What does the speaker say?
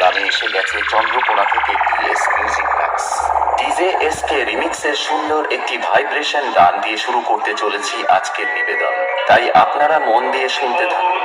গানে এসে গেছে চন্দ্রকোনা থেকে TS music max. DJ SK রিমিক্সের সুন্দর একটি ভাইব্রেশন গান দিয়ে শুরু করতে চলেছি আজকের নিবেদন, তাই আপনারা মন দিয়ে শুনতে থাকুন।